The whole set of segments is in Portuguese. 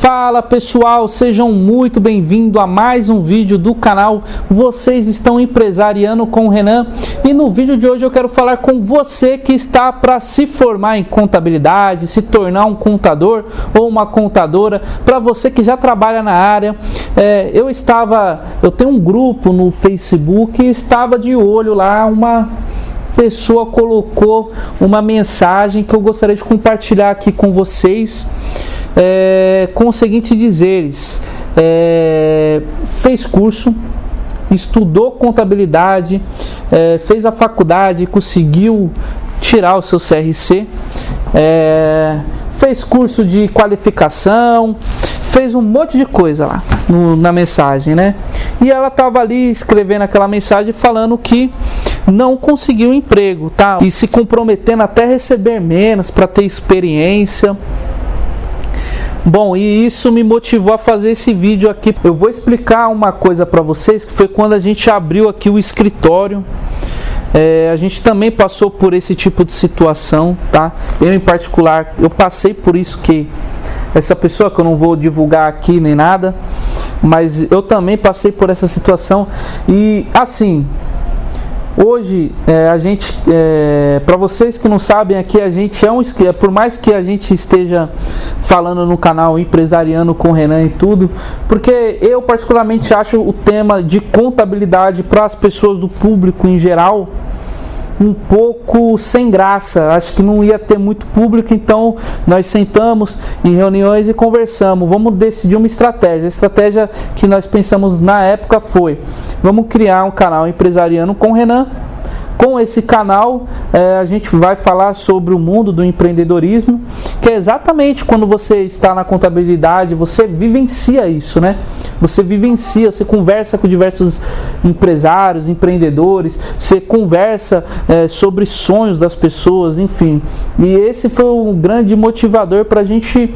Fala pessoal, sejam muito bem-vindos a mais um vídeo do canal Vocês Estão Empresariando com o Renan. E no vídeo de hoje eu quero falar com você que está para se formar em contabilidade, se tornar um contador ou uma contadora, para você que já trabalha na área. Eu tenho um grupo no Facebook e estava de olho lá, uma pessoa colocou uma mensagem que eu gostaria de compartilhar aqui com vocês. Com o seguinte dizeres: fez curso, estudou contabilidade, fez a faculdade, conseguiu tirar o seu CRC, fez curso de qualificação, fez um monte de coisa lá na mensagem, né? E ela estava ali escrevendo aquela mensagem falando que não conseguiu um emprego, tá? E se comprometendo até receber menos para ter experiência. Bom, e isso me motivou a fazer esse vídeo aqui. Eu vou explicar uma coisa para vocês, que foi quando a gente abriu aqui o escritório. A gente também passou por esse tipo de situação, tá? Eu em particular, eu passei por isso, que essa pessoa que eu não vou divulgar aqui nem nada, mas eu também passei por essa situação. E assim, hoje a gente, para vocês que não sabem, aqui a gente por mais que a gente esteja falando no canal Empresariando com o Renan e tudo, porque eu particularmente acho o tema de contabilidade para as pessoas do público em geral um pouco sem graça. Acho que não ia ter muito público, então nós sentamos em reuniões e conversamos, vamos decidir uma estratégia. A estratégia que nós pensamos na época foi: vamos criar um canal Empresariando com o Renan. Com esse canal a gente vai falar sobre o mundo do empreendedorismo, que é exatamente quando você está na contabilidade, você vivencia isso, né? Você vivencia, você conversa com diversos empresários, empreendedores, você conversa sobre sonhos das pessoas, enfim. E esse foi um grande motivador para a gente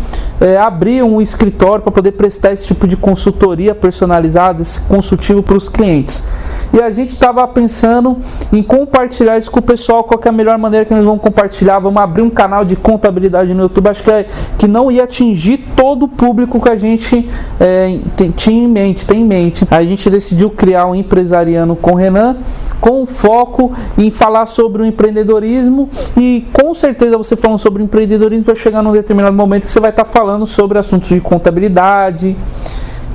abrir um escritório para poder prestar esse tipo de consultoria personalizada, esse consultivo para os clientes. E a gente estava pensando em compartilhar isso com o pessoal. Qual que é a melhor maneira que nós vamos compartilhar? Vamos abrir um canal de contabilidade no YouTube. Acho que não ia atingir todo o público que a gente tem em mente. A gente decidiu criar um Empresariando com o Renan, com foco em falar sobre o empreendedorismo. E com certeza você falando sobre empreendedorismo vai chegar num determinado momento que você vai estar falando sobre assuntos de contabilidade.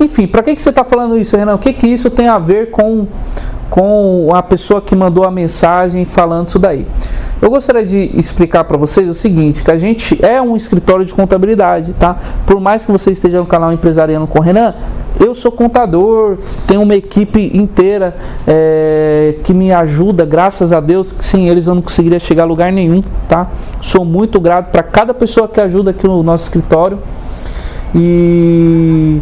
Enfim, para que você está falando isso, Renan? O que isso tem a ver com a pessoa que mandou a mensagem falando isso daí? Eu gostaria de explicar para vocês o seguinte, que a gente é um escritório de contabilidade, tá? Por mais que você esteja no canal Empresariando com o Renan, eu sou contador, tenho uma equipe inteira que me ajuda, graças a Deus, que sem eles eu não conseguiria chegar a lugar nenhum, tá? Sou muito grato para cada pessoa que ajuda aqui no nosso escritório. E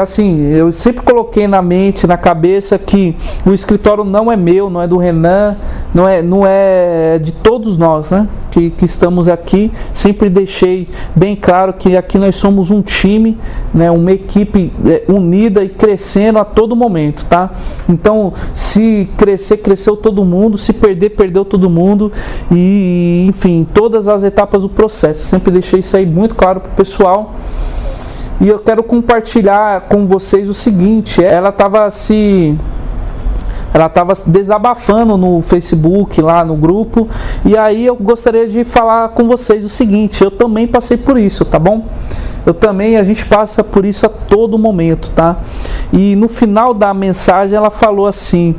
assim, eu sempre coloquei na mente, na cabeça, que o escritório não é meu, não é do Renan, não é de todos nós, né, que estamos aqui. Sempre deixei bem claro que aqui nós somos um time, né, uma equipe unida e crescendo a todo momento, tá? Então, se crescer, cresceu todo mundo; se perder, perdeu todo mundo. E enfim, todas as etapas do processo. Sempre deixei isso aí muito claro pro pessoal. E eu quero compartilhar com vocês o seguinte: ela estava desabafando no Facebook, lá no grupo. E aí eu gostaria de falar com vocês o seguinte: eu também passei por isso, tá bom? A gente passa por isso a todo momento, tá? E no final da mensagem ela falou assim: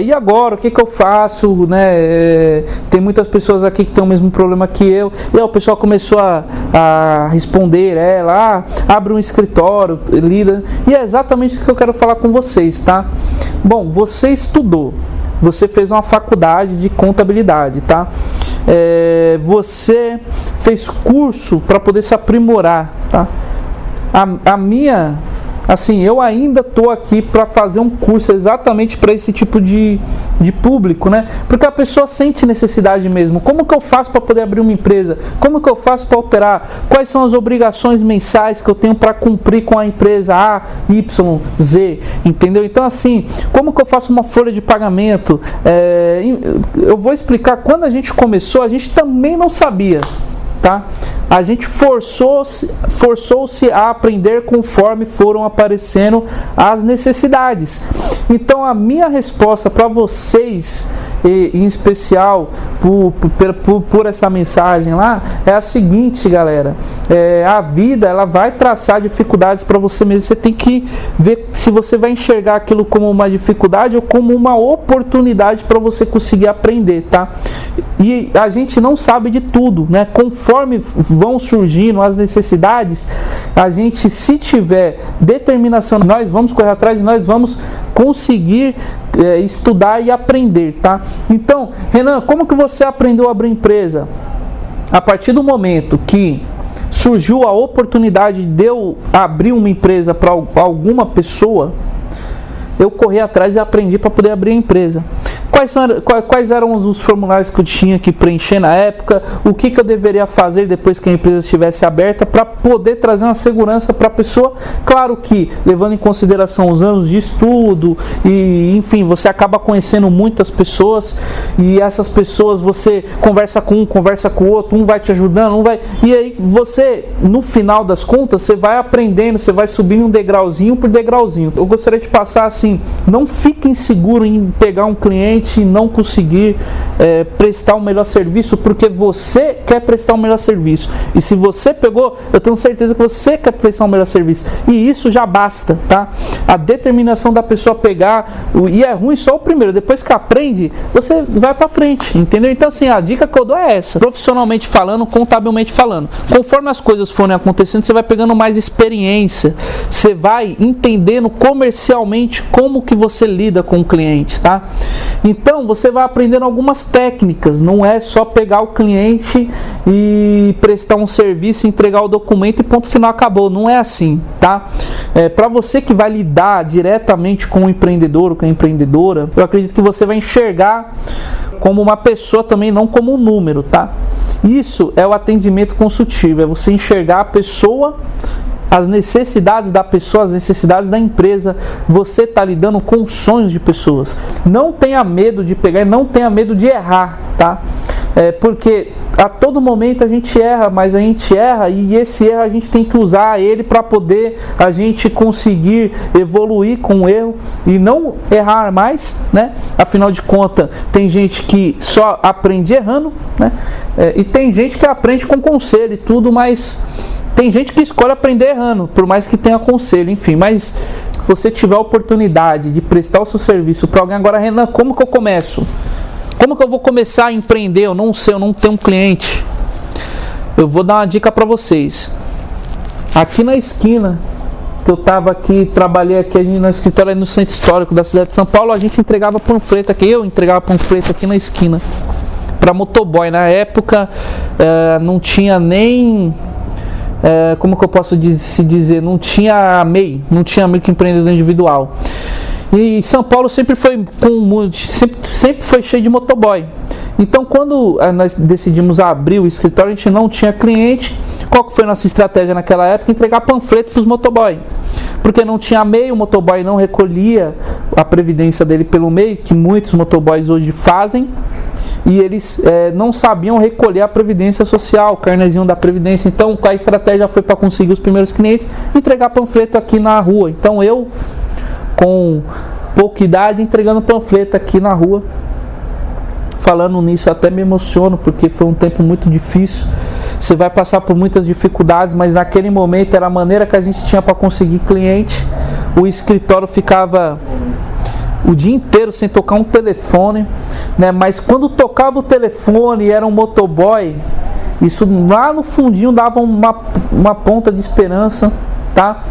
e agora, o que eu faço, né? Tem muitas pessoas aqui que têm o mesmo problema que eu. E aí o pessoal começou a responder ela: abre um escritório, lida. E é exatamente isso que eu quero falar com vocês, tá? Bom, você estudou, você fez uma faculdade de contabilidade, tá? Você fez curso para poder se aprimorar, tá? Assim, eu ainda estou aqui para fazer um curso exatamente para esse tipo de público, né? Porque a pessoa sente necessidade mesmo. Como que eu faço para poder abrir uma empresa? Como que eu faço para alterar? Quais são as obrigações mensais que eu tenho para cumprir com a empresa A, Y, Z? Entendeu? Então, assim, como que eu faço uma folha de pagamento? Eu vou explicar. Quando a gente começou, a gente também não sabia, tá? a gente forçou-se a aprender conforme foram aparecendo as necessidades. Então a minha resposta para vocês, em especial por essa mensagem lá, é a seguinte, galera: a vida, ela vai traçar dificuldades para você mesmo. Você tem que ver se você vai enxergar aquilo como uma dificuldade ou como uma oportunidade para você conseguir aprender, tá? E a gente não sabe de tudo, né? Conforme vão surgindo as necessidades, a gente, se tiver determinação, nós vamos correr atrás, nós vamos conseguir estudar e aprender, tá? Então, Renan, como que você aprendeu a abrir empresa? A partir do momento que surgiu a oportunidade de eu abrir uma empresa para alguma pessoa, eu corri atrás e aprendi para poder abrir a empresa. Quais eram os formulários que eu tinha que preencher na época, o que eu deveria fazer depois que a empresa estivesse aberta para poder trazer uma segurança para a pessoa. Claro que levando em consideração os anos de estudo e enfim, você acaba conhecendo muitas pessoas e essas pessoas você conversa com um, conversa com o outro, um vai te ajudando, e aí você, no final das contas, você vai aprendendo, você vai subindo um degrauzinho por degrauzinho. Eu gostaria de passar assim: não fique inseguro em pegar um cliente e não conseguir prestar o melhor serviço, porque você quer prestar o melhor serviço. E se você pegou, eu tenho certeza que você quer prestar o melhor serviço. E isso já basta, tá? A determinação da pessoa pegar, e é ruim só o primeiro, depois que aprende, você vai pra frente, entendeu? Então assim, a dica que eu dou é essa. Profissionalmente falando, contabilmente falando, conforme as coisas forem acontecendo, você vai pegando mais experiência, você vai entendendo comercialmente como que você lida com o cliente, tá? Então você vai aprendendo algumas técnicas, não é só pegar o cliente e prestar um serviço, entregar o documento e ponto final, acabou. Não é assim, tá? Para você que vai lidar diretamente com o empreendedor ou com a empreendedora, eu acredito que você vai enxergar como uma pessoa também, não como um número, tá? Isso é o atendimento consultivo, é você enxergar a pessoa, as necessidades da pessoa, as necessidades da empresa. Você está lidando com sonhos de pessoas. Não tenha medo de pegar e não tenha medo de errar, tá? Porque a todo momento a gente erra, mas a gente erra e esse erro a gente tem que usar ele para poder a gente conseguir evoluir com o erro e não errar mais, né? Afinal de contas, tem gente que só aprende errando, né? E tem gente que aprende com conselho e tudo, mas tem gente que escolhe aprender errando, por mais que tenha conselho, enfim. Mas se você tiver a oportunidade de prestar o seu serviço para alguém, agora, Renan, como que eu começo? Como que eu vou começar a empreender? Eu não sei, eu não tenho um cliente. Eu vou dar uma dica para vocês. Aqui na esquina, que eu estava aqui, trabalhei aqui no escritório, no centro histórico da cidade de São Paulo, a gente entregava panfleto aqui, eu entregava panfleto aqui na esquina para motoboy. Na época não tinha nem... como que eu posso se dizer, não tinha MEI, microempreendedor individual. E São Paulo sempre foi cheio de motoboy. Então quando nós decidimos abrir o escritório, a gente não tinha cliente. Qual que foi a nossa estratégia naquela época? Entregar panfleto para os motoboy. Porque não tinha MEI, o motoboy não recolhia a previdência dele pelo MEI, que muitos motoboys hoje fazem. E eles não sabiam recolher a previdência social, o carnezinho da previdência. Então a estratégia foi para conseguir os primeiros clientes, entregar panfleto aqui na rua. Então eu, com pouca idade, entregando panfleto aqui na rua. Falando nisso, até me emociono, porque foi um tempo muito difícil. Você vai passar por muitas dificuldades, mas naquele momento era a maneira que a gente tinha para conseguir cliente. O escritório ficava o dia inteiro sem tocar um telefone, né? Mas quando tocava o telefone e era um motoboy, isso lá no fundinho dava uma ponta de esperança, tá?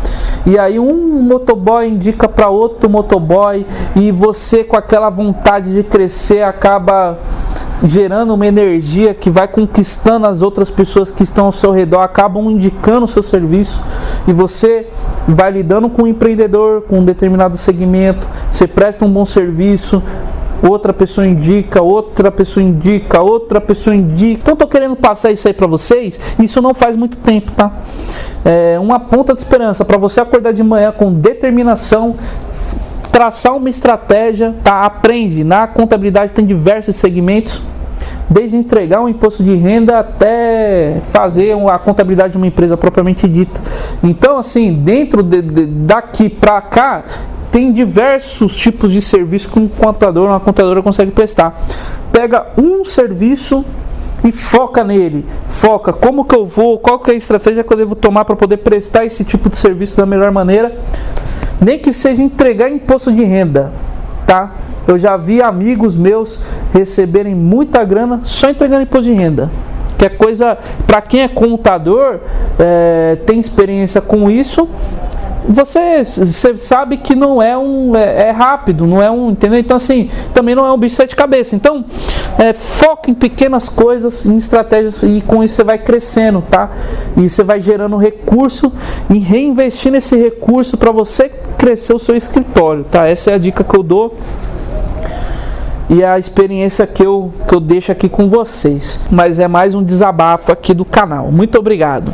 E aí um motoboy indica para outro motoboy e você, com aquela vontade de crescer, acaba gerando uma energia que vai conquistando as outras pessoas que estão ao seu redor, acabam indicando o seu serviço e você vai lidando com um empreendedor, com um determinado segmento, você presta um bom serviço, outra pessoa indica, outra pessoa indica, outra pessoa indica. Então estou querendo passar isso aí para vocês. Isso não faz muito tempo, tá? É uma ponta de esperança para você acordar de manhã com determinação, traçar uma estratégia, tá? Aprende. Na contabilidade tem diversos segmentos. desde entregar um imposto de renda até fazer a contabilidade de uma empresa propriamente dita. Então, assim, dentro daqui para cá, tem diversos tipos de serviço que uma contadora consegue prestar. Pega um serviço e foca nele. Foca como que eu vou, qual que é a estratégia que eu devo tomar para poder prestar esse tipo de serviço da melhor maneira. Nem que seja entregar imposto de renda, tá? Eu já vi amigos meus receberem muita grana só entregando imposto de renda. Que é coisa, para quem é contador, tem experiência com isso, você sabe que não é é rápido, não é entendeu? Então assim, também não é um bicho de sete cabeças. Então, foca em pequenas coisas, em estratégias, e com isso você vai crescendo, tá? E você vai gerando recurso e reinvestindo esse recurso para você crescer o seu escritório, tá? Essa é a dica que eu dou e a experiência que eu deixo aqui com vocês. Mas é mais um desabafo aqui do canal. Muito obrigado.